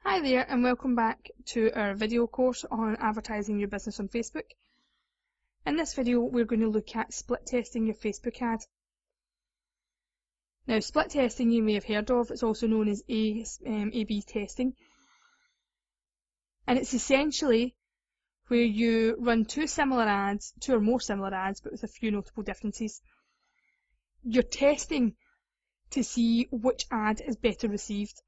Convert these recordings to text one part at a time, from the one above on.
Hi there and welcome back to our video course on advertising your business on Facebook. In this video we're going to look at split testing your Facebook ad. Now split testing you may have heard of, it's also known as A/B testing, and it's essentially where you run two or more similar ads but with a few notable differences. You're testing to see which ad is better received.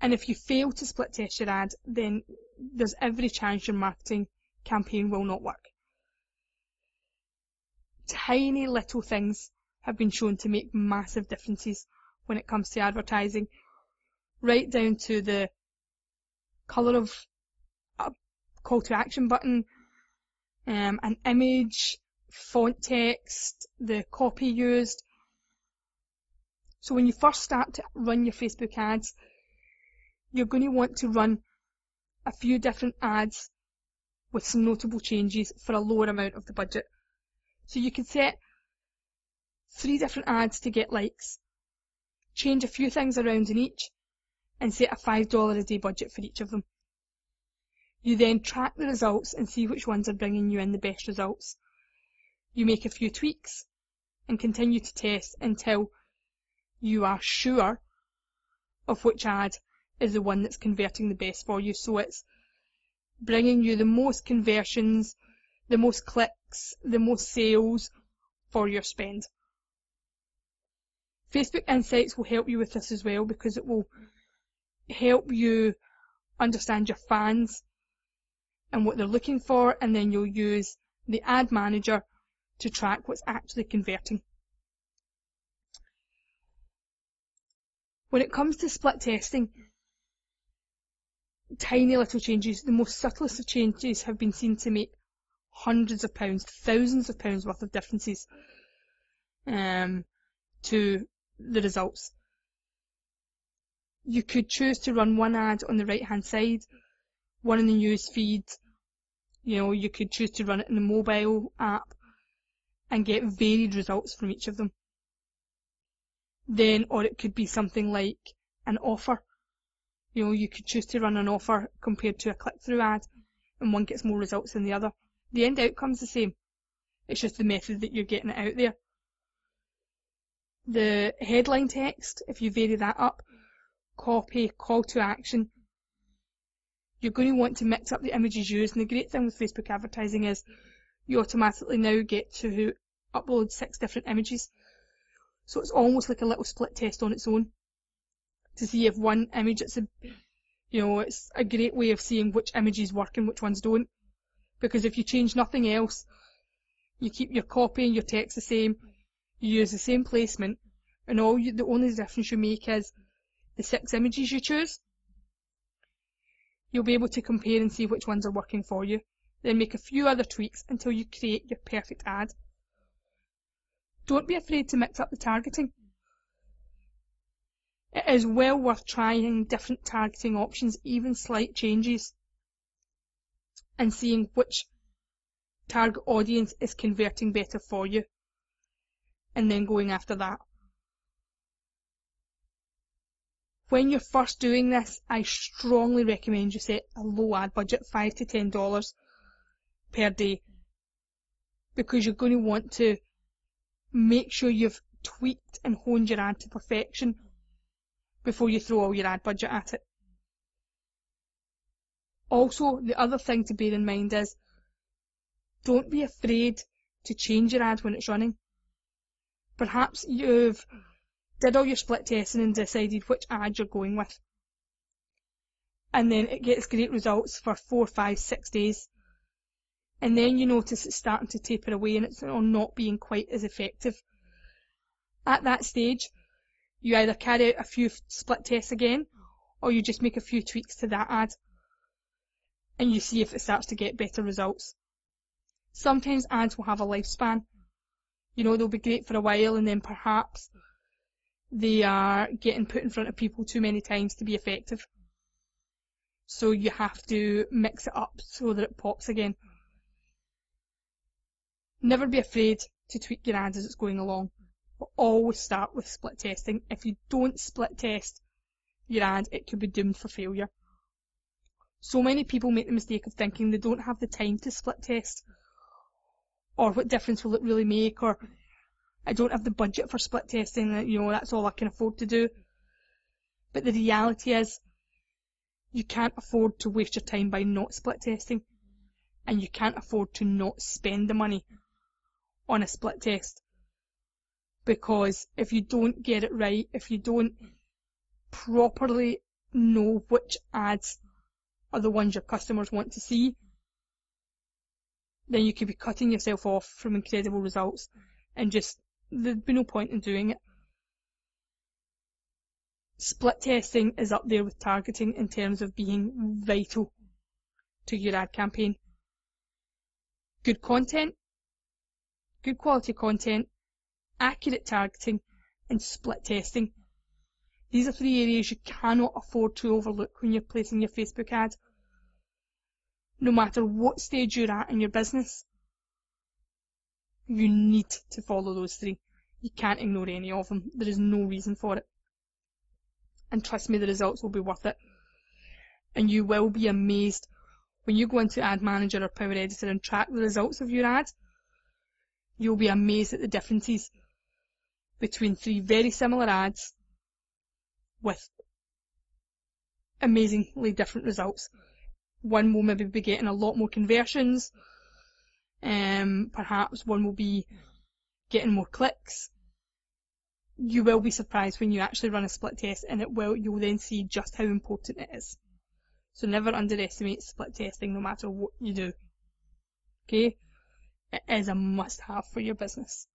And if you fail to split test your ad, then there's every chance your marketing campaign will not work. Tiny little things have been shown to make massive differences when it comes to advertising, right down to the colour of a call to action button, an image, font text, the copy used. So when you first start to run your Facebook ads, you're going to want to run a few different ads with some notable changes for a lower amount of the budget. So you could set 3 different ads to get likes, change a few things around in each, and set a $5 a day budget for each of them. You then track the results and see which ones are bringing you in the best results. You make a few tweaks and continue to test until you are sure of which ad is the one that's converting the best for you, so it's bringing you the most conversions, the most clicks, the most sales for your spend. Facebook Insights will help you with this as well, because it will help you understand your fans and what they're looking for, and then you'll use the ad manager to track what's actually converting. When it comes to split testing, tiny little changes, the most subtlest of changes, have been seen to make hundreds of pounds, thousands of pounds worth of differences to the results. You could choose to run one ad on the right hand side, one in the news feed. You could choose to run it in the mobile app and get varied results from each of them. Or it could be something like an offer. You could choose to run an offer compared to a click-through ad, and one gets more results than the other. The end outcome's the same. It's just the method that you're getting it out there. The headline text, if you vary that up, copy, call to action, you're going to want to mix up the images used. And the great thing with Facebook advertising is you automatically now get to upload 6 different images. So it's almost like a little split test on its own, to see if one image, it's a great way of seeing which images work and which ones don't. Because if you change nothing else, you keep your copy and your text the same, you use the same placement, and the only difference you make is the 6 images you choose, you'll be able to compare and see which ones are working for you. Then make a few other tweaks until you create your perfect ad. Don't be afraid to mix up the targeting. It is well worth trying different targeting options, even slight changes, and seeing which target audience is converting better for you, and then going after that. When you're first doing this, I strongly recommend you set a low ad budget, $5 to $10 per day, because you're going to want to make sure you've tweaked and honed your ad to perfection before you throw all your ad budget at it. Also, the other thing to bear in mind is, don't be afraid to change your ad when it's running. Perhaps you've did all your split testing and decided which ad you're going with, and then it gets great results for 4, 5, 6 days, and then you notice it's starting to taper away and it's not being quite as effective. At that stage, you either carry out a few split tests again, or you just make a few tweaks to that ad, and you see if it starts to get better results. Sometimes ads will have a lifespan. They'll be great for a while, and then perhaps they are getting put in front of people too many times to be effective. So you have to mix it up so that it pops again. Never be afraid to tweak your ads as it's going along, but always start with split testing. If you don't split test your ad, it could be doomed for failure. So many people make the mistake of thinking they don't have the time to split test, or what difference will it really make, or I don't have the budget for split testing, that's all I can afford to do. But the reality is, you can't afford to waste your time by not split testing, and you can't afford to not spend the money on a split test. Because if you don't get it right, if you don't properly know which ads are the ones your customers want to see, then you could be cutting yourself off from incredible results, and just, there'd be no point in doing it. Split testing is up there with targeting in terms of being vital to your ad campaign. Good content, good quality content, accurate targeting, and split testing. These are 3 areas you cannot afford to overlook when you're placing your Facebook ad. No matter what stage you're at in your business, you need to follow those 3. You can't ignore any of them. There is no reason for it. And trust me, the results will be worth it. And you will be amazed when you go into Ad Manager or Power Editor and track the results of your ad. You'll be amazed at the differences between 3 very similar ads with amazingly different results. One will maybe be getting a lot more conversions, perhaps one will be getting more clicks. You will be surprised when you actually run a split test, and you'll then see just how important it is. So never underestimate split testing, no matter what you do. Okay? It is a must-have for your business.